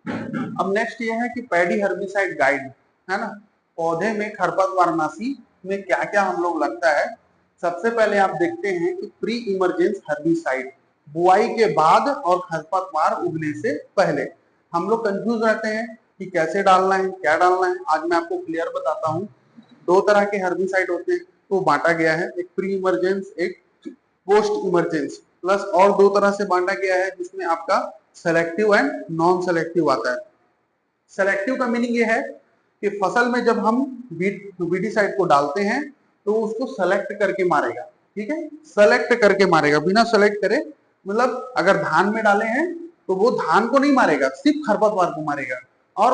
अब नेक्स्ट ये है कि पैडी हर्बिसाइड गाइड, है ना। पौधे में खरपतवारनाशी में क्या क्या हम लोग लगता है। सबसे पहले आप देखते हैं कि प्री इमरजेंस हर्बिसाइड, बुआई के बाद और खरपतवार उगने से पहले। हम लोग कंफ्यूज रहते हैं कि कैसे डालना है, क्या डालना है। आज मैं आपको क्लियर बताता हूँ। दो तरह के हर्बिसाइड होते हैं, तो बांटा गया है, एक प्री इमरजेंस, एक पोस्ट इमरजेंस, प्लस और दो तरह से बांटा गया है, जिसमें आपका सेलेक्टिव एंड नॉन सेलेक्टिव आता है। सेलेक्टिव का मीनिंग ये है कि फसल में जब हम वीडीसाइड को डालते हैं तो उसको सेलेक्ट करके मारेगा, ठीक है, सेलेक्ट करके मारेगा, बिना सेलेक्ट करे। मतलब अगर धान में डाले हैं तो वो धान को नहीं मारेगा, सिर्फ खरपतवार को मारेगा। और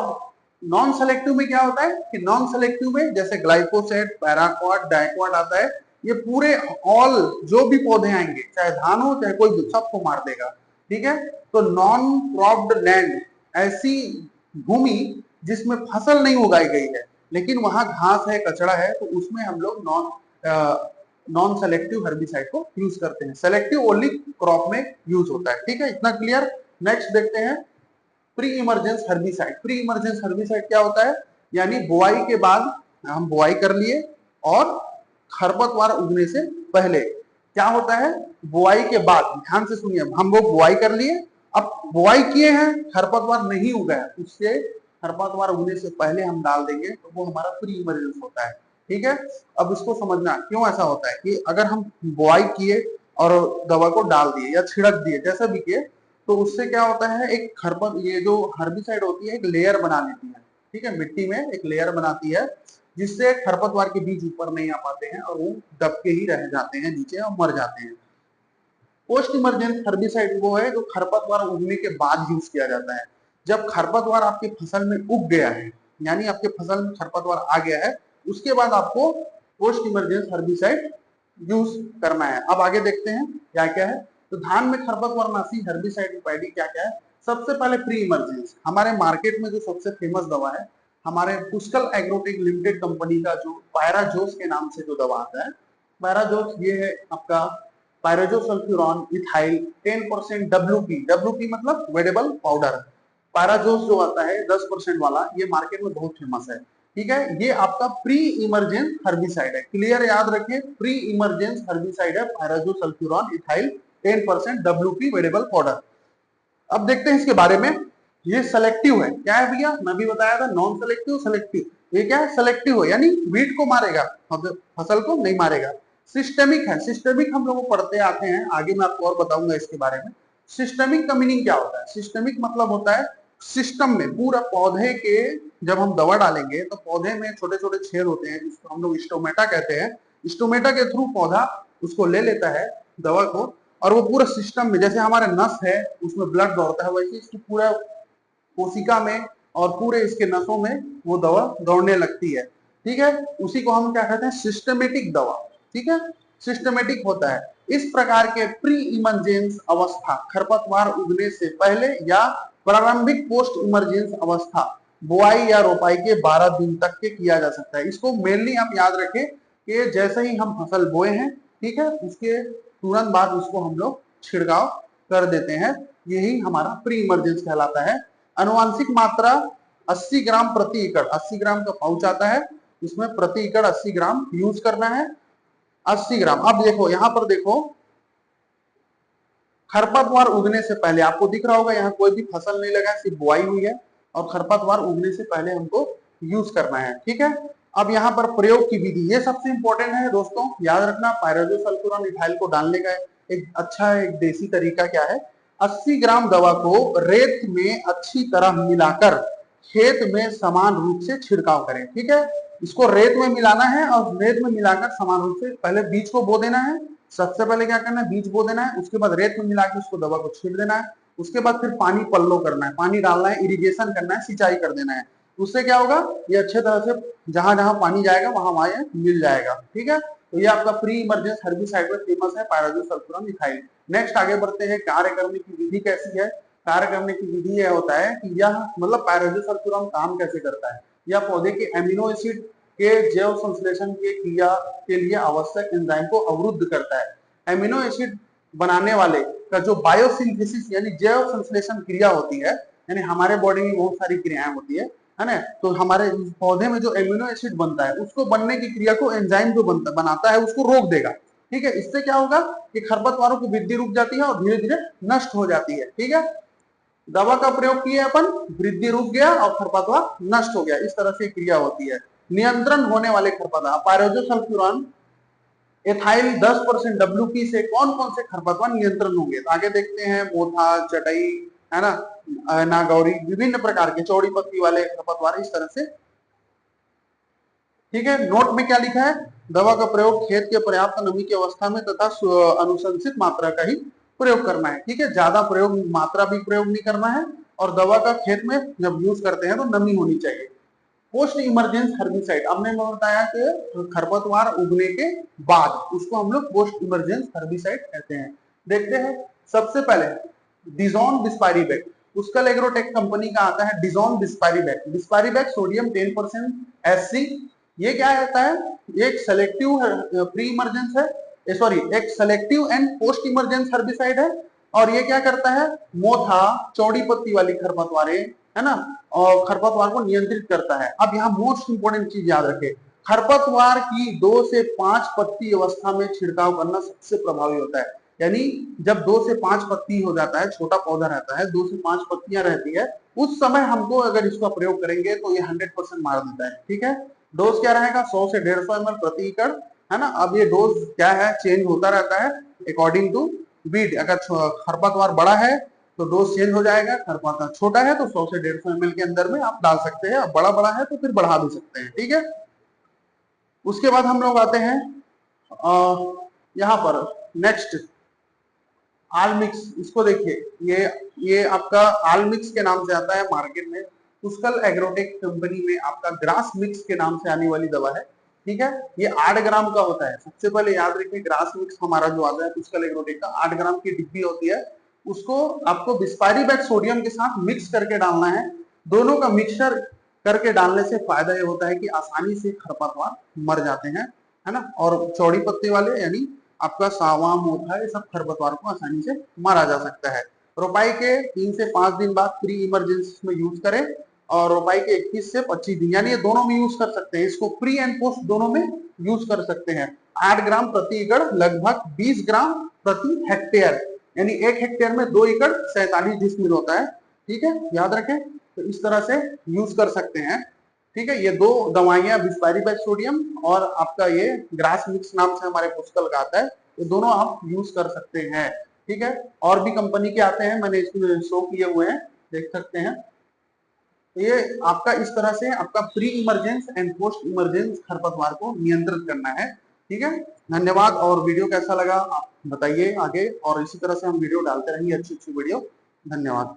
नॉन सेलेक्टिव में क्या होता है कि नॉन सेलेक्टिव में जैसे ग्लाइफोसेट, पैराक्वाट, डाइक्वाट आता है, ये पूरे ऑल जो भी पौधे आएंगे, चाहे धान हो चाहे कोई भी, सबको मार देगा, ठीक है। तो नॉन क्रॉप्ड लैंड, ऐसी भूमि जिसमें फसल नहीं उगाई गई है लेकिन वहां घास है, कचड़ा है, तो उसमें हम लोग नॉन सेलेक्टिव हर्बिसाइड को यूज करते हैं। सेलेक्टिव ओनली क्रॉप में यूज होता है, ठीक है, इतना क्लियर। नेक्स्ट देखते हैं pre emergence herbicide. Pre emergence herbicide क्या होता है, यानी बुआई के बाद, हम बुआई कर लिए और खरपतवार उगने से पहले क्या होता है, बुआई के बाद, ध्यान से सुनिए, हम लोग बुआई कर लिए, अब बुआई किए हैं, खरपतवार नहीं उगा है, उससे खरपतवार उगने से पहले हम डाल देंगे तो वो हमारा प्री इमरजेंस होता है, ठीक है। अब इसको समझना क्यों ऐसा होता है कि अगर हम बुआई किए और दवा को डाल दिए या छिड़क दिए, जैसा भी किए, तो उससे क्या होता है, एक खरपत, ये जो हर्बिसाइड होती है एक लेयर बना लेती है, ठीक है, मिट्टी में एक लेयर बनाती है, जिससे खरपतवार के बीज ऊपर नहीं आ पाते हैं और वो दब के ही रह जाते हैं नीचे और मर जाते हैं। पोस्ट इमरजेंस हर्बिसाइड वो है जो खरपतवार उगने के बाद यूज किया जाता है। जब खरपतवार आपकी फसल में उग गया है, यानी आपके फसल में खरपतवार आ गया है, उसके बाद आपको पोस्ट इमरजेंस हर्बिसाइड यूज करना है। अब आगे देखते हैं क्या क्या है। तो धान में खरपतवारनाशी हर्बिसाइड पैडी क्या क्या है। सबसे पहले प्री इमरजेंस, हमारे मार्केट में जो सबसे फेमस दवा है, हमारे पुष्कल एग्रोटेक लिमिटेड कंपनी का जो पैराजोस के नाम से जो दवा आता है, पैराजोस ये है आपका पायराजोसल्फ्यूरॉन इथाइल 10% डब्ल्यूपी, डब्ल्यूपी मतलब वेडेबल पाउडर। पैराजोस जो आता है 10% वाला, ये मार्केट में बहुत फेमस है, ठीक है। ये आपका प्री इमरजेंस हर्बिसाइड है, क्लियर, याद रखिए, प्री इमरजेंस हर्बिसाइड है पायराजोसल्फ्यूरॉन इथाइल 10% डब्ल्यूपी वेडेबल पाउडर। अब देखते हैं इसके बारे में। ये सेलेक्टिव है, क्या है भैया, मैं भी बताया था, नॉन सेलेक्टिव, सेलेक्टिव। ये क्या है, सेलेक्टिव है, यानी वीट को मारेगा, फसल को नहीं मारेगा। सिस्टेमिक है, सिस्टेमिक हम लोग पढ़ते आते हैं, आगे मैं आपको और बताऊंगा इसके बारे में। सिस्टेमिक का मीनिंग क्या होता है, सिस्टेमिक मतलब होता है सिस्टम में, पूरा पौधे के, जब हम दवा डालेंगे तो पौधे में छोटे छोटे छेद होते हैं जिसको हम लोग स्टोमेटा कहते हैं। स्टोमेटा के थ्रू पौधा उसको ले लेता है दवा को, और वो पूरा सिस्टम में, जैसे हमारे नस है उसमें ब्लड दौड़ता है, वैसे इसकी पूरा कोशिका में और पूरे इसके नसों में वो दवा दौड़ने लगती है, ठीक है। उसी को हम क्या कहते हैं, सिस्टमेटिक दवा, ठीक है, सिस्टमेटिक होता है। इस प्रकार के प्री इमरजेंस अवस्था, खरपतवार उगने से पहले या प्रारंभिक पोस्ट इमरजेंस अवस्था, बुआई या रोपाई के 12 दिन तक के किया जा सकता है। इसको मेनली आप याद रखें कि जैसे ही हम फसल बोए हैं, ठीक है, उसके तुरंत बाद उसको हम लोग छिड़काव कर देते हैं, यही हमारा प्री इमरजेंस कहलाता है। अनुवांशिक मात्रा 80 ग्राम प्रति एकड़, 80 ग्राम का पाउच आता है, इसमें प्रति एकड़ 80 ग्राम यूज करना है, 80 ग्राम। अब देखो यहां पर देखो, खरपतवार उगने से पहले आपको दिख रहा होगा यहाँ कोई भी फसल नहीं लगा है, सिर्फ बुआई हुई है, और खरपतवार उगने से पहले हमको यूज करना है, ठीक है। अब यहाँ पर प्रयोग की विधि, ये सबसे इंपॉर्टेंट है दोस्तों, याद रखना। पायराजोसल्फ्यूरॉन इथाइल को डालने का एक अच्छा एक देसी तरीका क्या है, 80 ग्राम दवा को रेत में अच्छी तरह मिलाकर खेत में समान रूप से छिड़काव करें, ठीक है। इसको रेत में मिलाना है और रेत में मिलाकर समान रूप से पहले बीज को बो देना है। सबसे पहले क्या करना है, बीज बो देना है, उसके बाद रेत में मिला के उसको दवा को छीट देना है, उसके बाद फिर पानी पल्लो करना है, पानी डालना है, इरिगेशन करना है, सिंचाई कर देना है। उससे क्या होगा, ये अच्छे तरह से जहां जहां पानी जाएगा वहां वहां ये मिल जाएगा, ठीक है। तो ये आपका प्री इमरजेंस हर्बिसाइड में फेमस है पायराजोसल्फ्यूरॉन इथाइल। नेक्स्ट आगे बढ़ते हैं, कार्य करने की विधि कैसी है। कार्य करने की विधि यह होता है कि यह मतलब पायराजोसल्फ्यूरॉन काम कैसे करता है, यह पौधे के एमिनो एसिड के जैव संश्लेषण की क्रिया के लिए आवश्यक एंजाइम को अवरुद्ध करता है। एमिनो एसिड बनाने वाले का जो बायोसिंथेसिस यानी जैव संश्लेषण क्रिया होती है, यानी हमारे बॉडी में बहुत सारी क्रियाएं होती है ना। तो हमारे पौधे में जो एमिनो एसिड बनता है उसको बनने की क्रिया को एंजाइम जो बनाता है उसको रोक देगा। ठीक है, इससे क्या होगा कि खरपतवारों की वृद्धि रुक जाती है और धीरे धीरे नष्ट हो जाती है। ठीक है, दवा का प्रयोग किया अपन, वृद्धि रुक गया और खरपतवार नष्ट हो गया, इस तरह से क्रिया होती है। नियंत्रण होने वाले खरपतवार पायरोजोसल्फ्यूरान एथाइल 10% WP से कौन कौन से खरपतवार नियंत्रण होंगे। तो आगे देखते हैं मोथा, चटाई, है ना, नागौरी, विभिन्न प्रकार के चौड़ी पत्ती वाले खरपतवार, इस तरह से। ठीक है, नोट में क्या लिखा है, दवा का प्रयोग खेत के पर्याप्त नमी की अवस्था में तथा अनुशंसित मात्रा का ही प्रयोग करना है। ठीक है, ज्यादा प्रयोग, मात्रा भी प्रयोग नहीं करना है, और दवा का खेत में जब यूज करते हैं तो नमी होनी चाहिए। पोस्ट इमरजेंस हर्बिसाइड, हमने बताया कि खरपतवार उगने के बाद उसको हम लोग पोस्ट इमरजेंस हर्बिसाइड कहते हैं। देखते हैं, सबसे पहले डिजोन बिस्पारीबैक, उसकल एग्रोटेक कंपनी का आता है डिजोन बिस्पारीबैक। बिस्पारीबैक सोडियम 10% SC, ये क्या रहता है, एक सेलेक्टिव प्री इमरजेंस है, सॉरी एक selective and post emergence herbicide है। और ये क्या करता है, मोथा, चौड़ी पत्ती वाली खरपतवारें, है ना, और खरपतवार को नियंत्रित करता है। अब यहाँ मोस्ट इंपोर्टेंट चीज याद रखें, खरपतवार की 2 से 5 पत्ती अवस्था में छिड़काव करना सबसे प्रभावी होता है। यानी जब 2 से 5 पत्ती हो जाता है, छोटा पौधा रहता है, 2 से 5 पत्तियां रहती है, उस समय हमको अगर इसका प्रयोग करेंगे तो ये 100% मार देता है। ठीक है, डोज क्या रहेगा, 100 से 150 ml प्रति एकड़, है ना। अब ये डोज क्या है, चेंज होता रहता है अकॉर्डिंग टू वीड। अगर खरपतवार बड़ा है तो डोज चेंज हो जाएगा, खरपतवार छोटा है तो 100 से 150 ml के अंदर में आप डाल सकते हैं, बड़ा बड़ा है तो फिर बढ़ा भी सकते हैं। ठीक है, उसके बाद हम लोग आते हैं यहाँ पर नेक्स्ट आलमिक्स। इसको देखिए, ये आपका आलमिक्स के नाम से आता है मार्केट में, पुष्कल एग्रोटेक कंपनी में आपका ग्रास मिक्स के नाम से आने वाली दवा है। ठीक है, ये 8 ग्राम का होता है। सबसे पहले याद रखिए, ग्रास मिक्स हमारा जो आता है पुष्कल एग्रोटेक का 8 ग्राम की डिब्बी होती है, उसको आपको बिस्पारीबैक सोडियम के साथ मिक्स करके डालना है। दोनों का मिक्सचर करके डालने से फायदा ये होता है कि आसानी से खरपतवार मर जाते हैं, है ना। और चौड़ी पत्ते वाले यानी आपका सावा, मोथा, ये सब खरपतवार को आसानी से मारा जा सकता है। रोपाई के 3 से 5 दिन बाद प्री इमरजेंसी में यूज करें, और रोपाई के 21 से 25 दिन, यानी ये दोनों में यूज कर सकते हैं, इसको प्री एंड पोस्ट दोनों में यूज कर सकते हैं। 8 ग्राम प्रति एकड़ लगभग 20 ग्राम प्रति हेक्टेयर, यानी 1 हेक्टेयर में 2 एकड़ 47 डिसमिल होता है। ठीक है, याद रखें, तो इस तरह से यूज कर सकते हैं। ठीक है, ये दो दवाइयां बिस्पारीबैक सोडियम और आपका ये ग्रास मिक्स नाम से हमारे पुष्कल का आता है, ये दोनों आप यूज कर सकते हैं। ठीक है, और भी कंपनी के आते हैं, मैंने इसमें शो किए हुए हैं, देख सकते हैं। तो ये आपका इस तरह से आपका pre emergence and post emergence खरपतवार को नियंत्रित करना है। ठीक है, धन्यवाद। और वीडियो कैसा लगा आप बताइए आगे, और इसी तरह से हम वीडियो डालते रहेंगे, अच्छी अच्छी वीडियो। धन्यवाद।